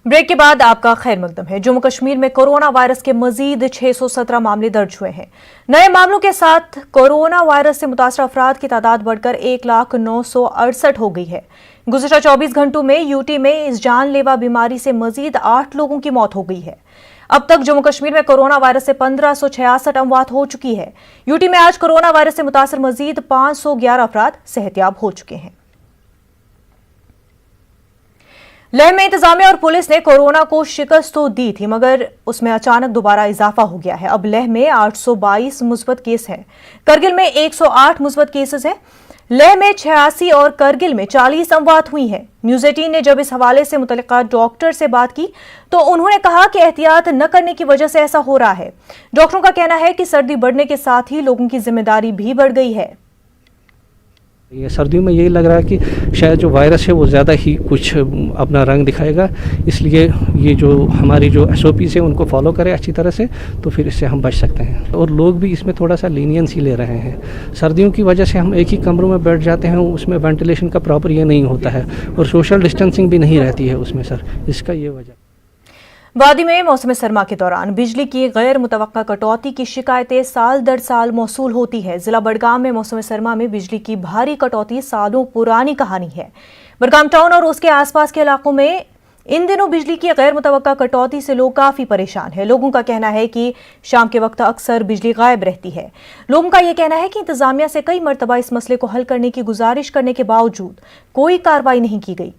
Break के बाद आपका खैर मकदम है। जम्मू कश्मीर में कोरोना वायरस के मजीद 617 मामले दर्ज हुए हैं। नए मामलों के साथ कोरोना वायरस से मुतासर अफराद की तादाद बढ़कर 1,968 हो गई है। गुज़िश्ता 24 घंटों में यूटी में इस जानलेवा बीमारी से मजीद 8 लोगों की मौत हो गई है। अब तक जम्मू कश्मीर में कोरोना वायरस से 1566 अमवात हो चुकी है। यूटी में आज कोरोना वायरस से मुतासर मजीद 511 अफराद सेहतियाब हो चुके हैं। लेह में इंतजामिया और पुलिस ने कोरोना को शिकस्त तो दी थी, मगर उसमें अचानक दोबारा इजाफा हो गया है। अब लेह में 822 मुस्बत केस हैं। करगिल में 108 मुस्बत केसेस हैं। लेह में 86 और करगिल में 40 अमवात हुई हैं। न्यूज़ 18 ने जब इस हवाले से मुतल्लिका डॉक्टर से बात की तो उन्होंने कहा कि एहतियात न करने की वजह से ऐसा हो रहा है। डॉक्टरों का कहना है कि सर्दी बढ़ने के साथ ही लोगों की जिम्मेदारी भी बढ़ गई है। ये सर्दियों में यही लग रहा है कि शायद जो वायरस है वो ज़्यादा ही कुछ अपना रंग दिखाएगा, इसलिए ये जो हमारी जो SOPs है उनको फॉलो करें अच्छी तरह से, तो फिर इससे हम बच सकते हैं। और लोग भी इसमें थोड़ा सा लीनियंस ही ले रहे हैं। सर्दियों की वजह से हम एक ही कमरों में बैठ जाते हैं, उसमें वेंटिलेशन का प्रॉपर ये नहीं होता है और सोशल डिस्टेंसिंग भी नहीं रहती है उसमें सर, इसका ये वजह। वादी में मौसम सरमा के दौरान बिजली की गैर मुतवक्का कटौती की शिकायतें साल दर साल मौसूल होती है। जिला बड़गाम में मौसम सरमा में बिजली की भारी कटौती सालों पुरानी कहानी है। बड़गाम टाउन और उसके आसपास के इलाकों में इन दिनों बिजली की गैर मुतवक्का कटौती से लोग काफी परेशान हैं। लोगों का कहना है कि शाम के वक्त अक्सर बिजली गायब रहती है। लोगों का यह कहना है कि इंतजामिया से कई मरतबा इस मसले को हल करने की गुजारिश करने के बावजूद कोई कार्रवाई नहीं की गई।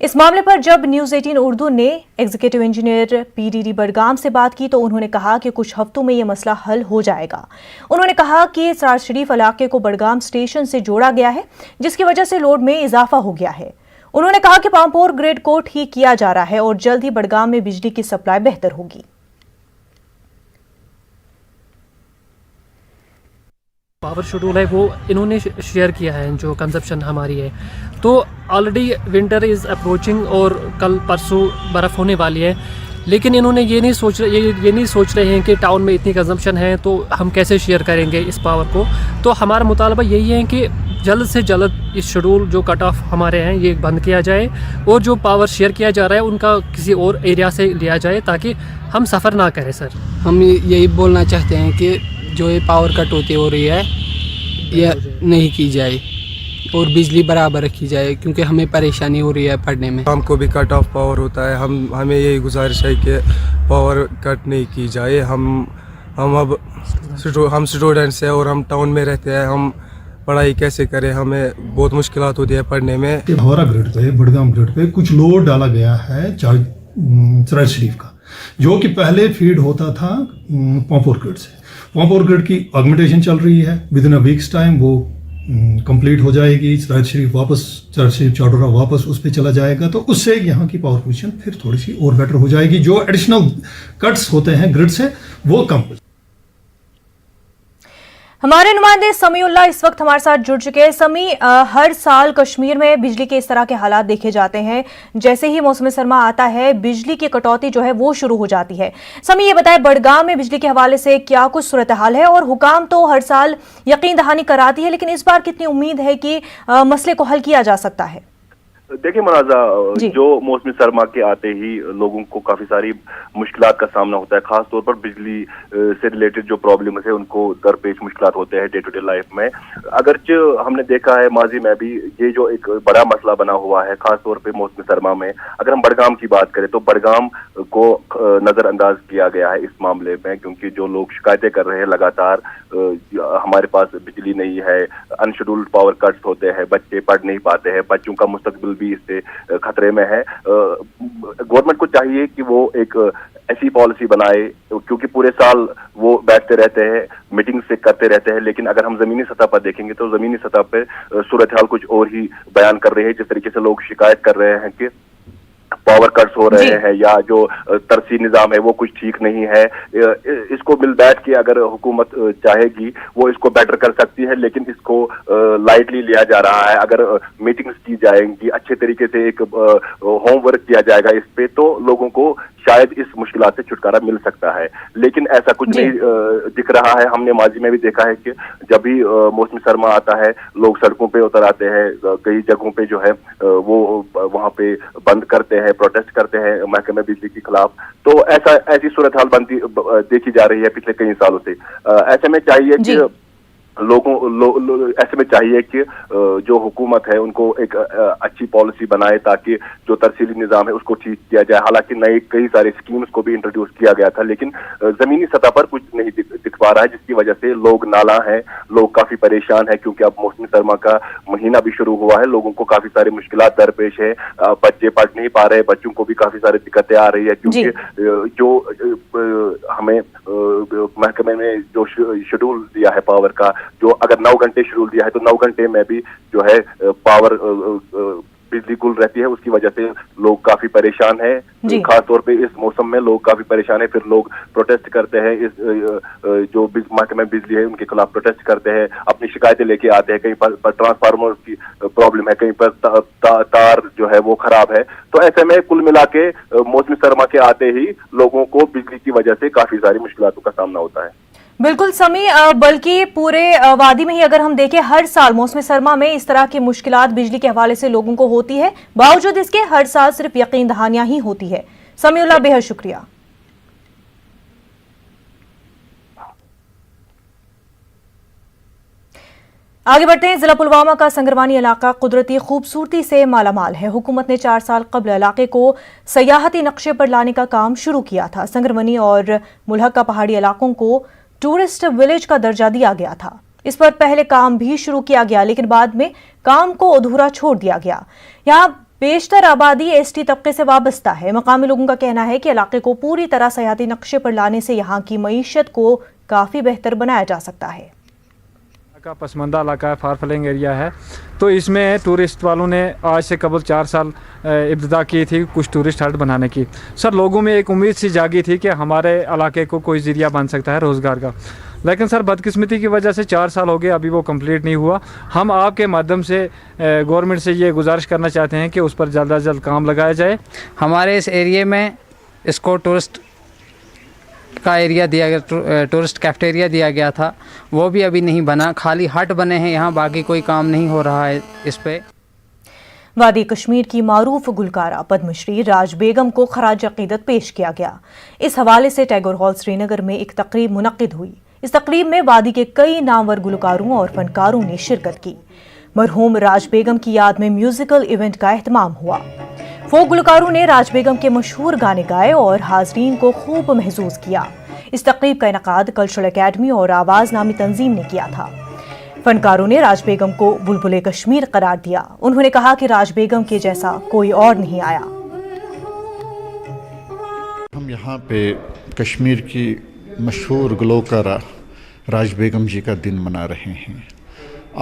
इस मामले पर जब न्यूज़ 18 उर्दू ने एग्जीक्यूटिव इंजीनियर PDD बड़गाम से बात की तो उन्होंने कहा कि कुछ हफ्तों में यह मसला हल हो जाएगा। उन्होंने कहा कि सरार शरीफ इलाके को बड़गाम स्टेशन से जोड़ा गया है, जिसकी वजह से लोड में इजाफा हो गया है। उन्होंने कहा कि पामपोर ग्रिड को ठीक किया जा रहा है और जल्द ही बड़गाम में बिजली की सप्लाई बेहतर होगी। पावर शेड्यूल है वो इन्होंने शेयर किया है, जो कंजप्शन हमारी है। तो ऑलरेडी विंटर इज़ अप्रोचिंग और कल परसों बर्फ़ होने वाली है, लेकिन इन्होंने ये नहीं सोच रहे हैं कि टाउन में इतनी कंजप्शन है तो हम कैसे शेयर करेंगे इस पावर को। तो हमारा मुतालबा यही है कि जल्द से जल्द इस शेड्यूल जो कट ऑफ हमारे हैं ये बंद किया जाए और जो पावर शेयर किया जा रहा है उनका किसी और एरिया से लिया जाए ताकि हम सफ़र ना करें। सर, हम यही बोलना चाहते हैं कि जो ये पावर कट होती हो रही है ये नहीं की जाए और बिजली बराबर रखी जाए, क्योंकि हमें परेशानी हो रही है पढ़ने में। हमको भी कट ऑफ पावर होता है। हमें यही गुजारिश है कि पावर कट नहीं की जाए। हम स्टूडेंट्स हैं और हम टाउन में रहते हैं, हम पढ़ाई कैसे करें, हमें बहुत मुश्किलात होती है पढ़ने में। हमारा ग्रिड पे, बड़गाम ग्रिड पे कुछ लोड डाला गया है सरार शरीफ का, जो कि पहले फीड होता था पामपोर ग्रिड से। पामपोर ग्रिड की ऑगमेंटेशन चल रही है, with in a weeks time वो कंप्लीट हो जाएगी। सरार शरीफ चाडोरा वापस उस पर चला जाएगा, तो उससे यहाँ की पावर पोजीशन फिर थोड़ी सी और बेटर हो जाएगी। जो एडिशनल कट्स होते हैं ग्रिड से वो कम हो। हमारे नुमाइंदे समीउल्लाह इस वक्त हमारे साथ जुड़ चुके हैं। समी, हर साल कश्मीर में बिजली के इस तरह के हालात देखे जाते हैं, जैसे ही मौसम सरमा आता है बिजली की कटौती जो है वो शुरू हो जाती है। समी, ये बताएं बड़गाम में बिजली के हवाले से क्या कुछ सूरत हाल है, और हुकाम तो हर साल यकीन दहानी कराती है, लेकिन इस बार कितनी उम्मीद है कि मसले को हल किया जा सकता है? देखिए मनाजा, जो मौसमी सरमा के आते ही लोगों को काफी सारी मुश्किलात का सामना होता है। खास तौर पर बिजली से रिलेटेड जो प्रॉब्लम है उनको दरपेश मुश्किलात होते हैं डे टू डे लाइफ में। अगरचे हमने देखा है माजी में भी ये जो एक बड़ा मसला बना हुआ है, खास तौर पे मौसमी सरमा में। अगर हम बड़गाम की बात करें तो बड़गाम को नजरअंदाज किया गया है इस मामले में, क्योंकि जो लोग शिकायतें कर रहे हैं लगातार, हमारे पास बिजली नहीं है, अनशेड्यूल्ड पावर कट्स होते हैं, बच्चे पढ़ नहीं पाते हैं, बच्चों का मुस्तकबिल भी इससे खतरे में है। गवर्नमेंट को चाहिए कि वो एक ऐसी पॉलिसी बनाए, क्योंकि पूरे साल वो बैठते रहते हैं, मीटिंग से करते रहते हैं, लेकिन अगर हम जमीनी सतह पर देखेंगे तो जमीनी सतह पर सूरत हाल कुछ और ही बयान कर रहे हैं। जिस तरीके से लोग शिकायत कर रहे हैं कि पावर कट्स हो रहे हैं या जो तरसी निज़ाम है वो कुछ ठीक नहीं है, इसको मिल बैठ के अगर हुकूमत चाहेगी वो इसको बेटर कर सकती है, लेकिन इसको लाइटली लिया जा रहा है। अगर मीटिंग्स की जाएंगी, अच्छे तरीके से एक होमवर्क किया जाएगा इस पे, तो लोगों को शायद इस मुश्किलात से छुटकारा मिल सकता है, लेकिन ऐसा कुछ नहीं दिख रहा है। हमने माजी में भी देखा है कि जब भी मौसमी सरमा आता है लोग सड़कों पे उतर आते हैं, कई जगहों पे जो है वो वहाँ पे बंद करते हैं, प्रोटेस्ट करते हैं महकमे बिजली के खिलाफ। तो ऐसी सूरत हाल बनती देखी जा रही है पिछले कई सालों से। ऐसे में चाहिए कि ऐसे में चाहिए कि जो हुकूमत है उनको एक अच्छी पॉलिसी बनाए ताकि जो तरसीली निज़ाम है उसको ठीक किया जाए। हालांकि नए कई सारे स्कीम्स को भी इंट्रोड्यूस किया गया था, लेकिन ज़मीनी सतह पर कुछ नहीं दिख पा रहा है, जिसकी वजह से लोग नाला हैं, लोग काफ़ी परेशान हैं, क्योंकि अब मौसमी सरमा का महीना भी शुरू हुआ है। लोगों को काफ़ी सारी मुश्किलात दरपेश है, बच्चे पढ़ नहीं पा रहे, बच्चों को भी काफ़ी सारी दिक्कतें आ रही है, क्योंकि जो हमें महकमे में जो शेड्यूल दिया है पावर का, जो अगर 9 घंटे शेड्यूल दिया है तो 9 घंटे में भी जो है पावर बिजली गुल रहती है, उसकी वजह से लोग काफी परेशान हैं। खास तौर पे इस मौसम में लोग काफी परेशान हैं, फिर लोग प्रोटेस्ट करते हैं, इस जो महकमे बिजली है उनके खिलाफ प्रोटेस्ट करते हैं, अपनी शिकायतें लेके आते हैं। कहीं पर ट्रांसफार्मर की प्रॉब्लम है, कहीं पर तार जो है वो खराब है। तो ऐसे में कुल मिला के मौसमी सरमा के आते ही लोगों को बिजली की वजह से काफी सारी मुश्किलातों का सामना होता है। बिल्कुल समी, बल्कि पूरे वादी में ही अगर हम देखें हर साल मौसम सरमा में इस तरह की मुश्किलात बिजली के हवाले से लोगों को होती है, बावजूद इसके हर साल सिर्फ यकीन दहानियां ही होती है। समीउल्लाह, बेहद शुक्रिया। आगे बढ़ते हैं। जिला पुलवामा का संगरवानी इलाका कुदरती खूबसूरती से मालामाल है। हुकूमत ने 4 साल कबल इलाके को सयाहती नक्शे पर लाने का काम शुरू किया था। संगरवानी और मुल्हका पहाड़ी इलाकों को टूरिस्ट विलेज का दर्जा दिया गया था। इस पर पहले काम भी शुरू किया गया, लेकिन बाद में काम को अधूरा छोड़ दिया गया। यहाँ बेशतर आबादी एसटी तबके से वाबस्ता है। मकामी लोगों का कहना है कि इलाके को पूरी तरह सयाहती नक्शे पर लाने से यहाँ की मईशत को काफ़ी बेहतर बनाया जा सकता है। का पसमंदा इलाका है, फार फ्लैंग एरिया है, तो इसमें टूरिस्ट वालों ने आज से कबल 4 साल इब्तिदा की थी कुछ टूरिस्ट हट बनाने की। सर, लोगों में एक उम्मीद सी जागी थी कि हमारे इलाके को कोई ज़रिया बन सकता है रोज़गार का, लेकिन सर बदकिस्मती की वजह से 4 साल हो गए, अभी वो कंप्लीट नहीं हुआ। हम आपके माध्यम से गवर्नमेंट से ये गुजारिश करना चाहते हैं कि उस पर जल्द अज जल्द काम लगाया जाए। हमारे इस एरिए में इसको टूरिस्ट का एरिया दिया गया, टूरिस्ट कैफेटेरिया दिया गया था, वो भी अभी नहीं बना, खाली हट बने हैं यहाँ, बाकी कोई काम नहीं हो रहा है इस पे। वादी कश्मीर की मारूफ गुलकारा पद्मश्री राज बेगम को खराज अकीदत पेश किया गया। इस हवाले से टैगोर हॉल श्रीनगर में एक तकरीब मुनक्किद हुई। इस तकरीब में वादी के कई नामवर गुलकारों और फनकारों ने शिरकत की। मरहूम राज बेगम की याद में म्यूजिकल इवेंट का एहतमाम हुआ। फोक गुलकारों ने राज बेगम के मशहूर गाने गाए और हाजरीन को खूब महसूस किया। इस तकरीब का इनकाद कल्चरल एकेडमी और आवाज़ नामी तंजीम ने किया था। फनकारों ने राज बेगम को बुलबुले कश्मीर करार दिया। उन्होंने कहा कि राज बेगम के जैसा कोई और नहीं आया। हम यहाँ पे कश्मीर की मशहूर गुलकारा राज बेगम जी का दिन मना रहे हैं।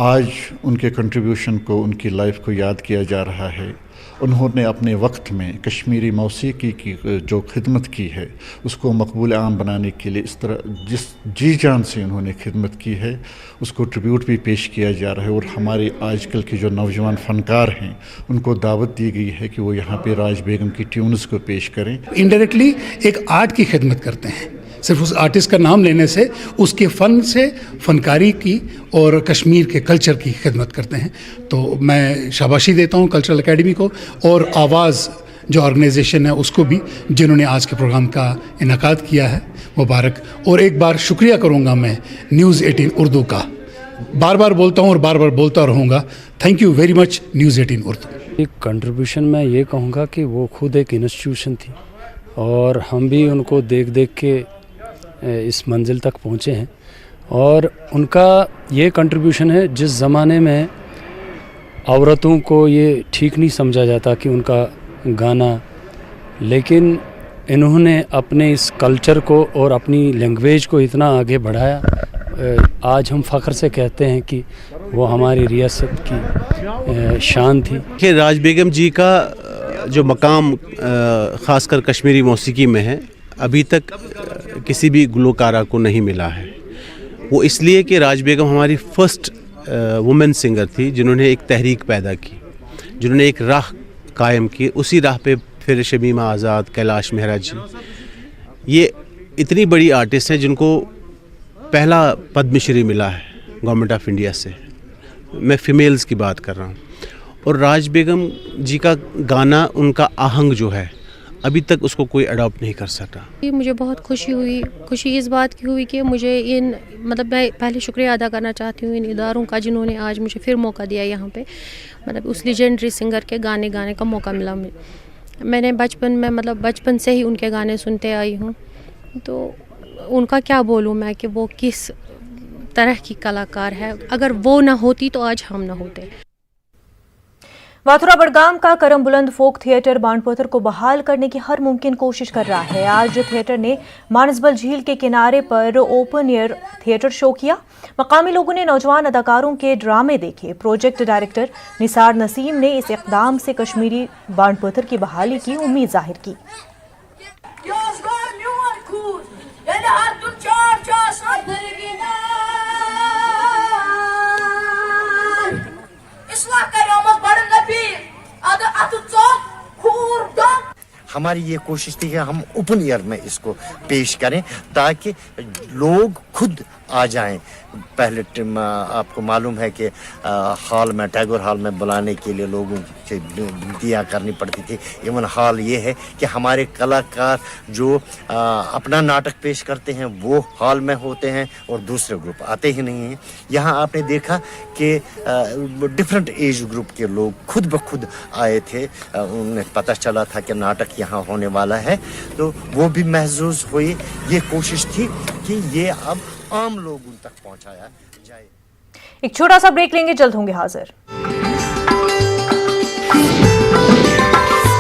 आज उनके कंट्रीब्यूशन को, उनकी लाइफ को याद किया जा रहा है। उन्होंने अपने वक्त में कश्मीरी मौसीकी की जो खिदमत की है उसको मकबूल आम बनाने के लिए इस तरह जिस जी जान से उन्होंने खिदमत की है उसको ट्रिब्यूट भी पेश किया जा रहा है। और हमारे आजकल के जो नौजवान फ़नकार हैं उनको दावत दी गई है कि वो यहाँ पे राज बेगम की ट्यून्स को पेश करें। इनडायरेक्टली एक आर्ट की खिदमत करते हैं, सिर्फ उस आर्टिस्ट का नाम लेने से उसके फ़न से फ़नकारी की और कश्मीर के कल्चर की खिदमत करते हैं। तो मैं शाबाशी देता हूँ कल्चरल एकेडमी को और आवाज़ जो ऑर्गेनाइजेशन है उसको भी, जिन्होंने आज के प्रोग्राम का इनकाद किया है, मुबारक। और एक बार शुक्रिया करूँगा मैं न्यूज़ 18 उर्दू का, बार बार बोलता हूँ और बार बार बोलता रहूँगा। Thank you very much news 18 Urdu. एक कंट्रीब्यूशन मैं ये कहूँगा कि वो खुद एक इंस्टीट्यूशन थी और हम भी उनको देख देख के इस मंजिल तक पहुँचे हैं। और उनका ये कंट्रीब्यूशन है, जिस ज़माने में औरतों को ये ठीक नहीं समझा जाता कि उनका गाना, लेकिन इन्होंने अपने इस कल्चर को और अपनी लैंग्वेज को इतना आगे बढ़ाया। आज हम फ़ख्र से कहते हैं कि वो हमारी रियासत की शान थी। कि राज बेगम जी का जो मकाम ख़ासकर कश्मीरी मौसीकी में है, अभी तक किसी भी गुलकारा को नहीं मिला है। वो इसलिए कि राज बेगम हमारी फ़र्स्ट वुमेन सिंगर थी जिन्होंने एक तहरीक पैदा की, जिन्होंने एक राह कायम की, उसी राह पे फिर शमीमा आज़ाद, कैलाश मेहरा जी, ये इतनी बड़ी आर्टिस्ट हैं जिनको पहला पद्मश्री मिला है गवर्नमेंट ऑफ इंडिया से। मैं फ़ीमेल्स की बात कर रहा हूँ। और राज बेगम जी का गाना, उनका आहंग जो है, अभी तक उसको कोई अडॉप्ट नहीं कर सका। मुझे बहुत खुशी इस बात की हुई कि मुझे मैं पहले शुक्रिया अदा करना चाहती हूँ इन इदारों का जिन्होंने आज मुझे फिर मौका दिया यहाँ पे, उस लेजेंडरी सिंगर के गाने गाने का मौका मिला। मैंने बचपन से ही उनके गाने सुनते आई हूँ, तो उनका क्या बोलूँ मैं कि वो किस तरह की कलाकार है। अगर वो ना होती तो आज हम ना होते। वाथुरा बड़गाम का करम बुलंद फोक थिएटर बाणपोथर को बहाल करने की हर मुमकिन कोशिश कर रहा है। आज थिएटर ने मानसबल झील के किनारे पर ओपन एयर थिएटर शो किया। मकामी लोगों ने नौजवान अदाकारों के ड्रामे देखे। प्रोजेक्ट डायरेक्टर निसार नसीम ने इस इक़दाम से कश्मीरी बाणपोथर की बहाली की उम्मीद जाहिर की। हमारी ये कोशिश थी कि हम ओपन एयर में इसको पेश करें ताकि लोग खुद आ जाएं। पहले आपको मालूम है कि हॉल में, टैगोर हॉल में बुलाने के लिए लोगों से विनतियाँ करनी पड़ती थी। इवन हॉल ये है कि हमारे कलाकार जो अपना नाटक पेश करते हैं वो हॉल में होते हैं और दूसरे ग्रुप आते ही नहीं हैं। यहाँ आपने देखा कि डिफरेंट एज ग्रुप के लोग खुद ब खुद आए थे। उन्हें पता चला था कि नाटक यहाँ होने वाला है, तो वो भी महसूस हुई। ये कोशिश थी कि ये अब आम लोगों तक पहुँचाया जाए। एक छोटा सा ब्रेक लेंगे, जल्द होंगे हाजिर।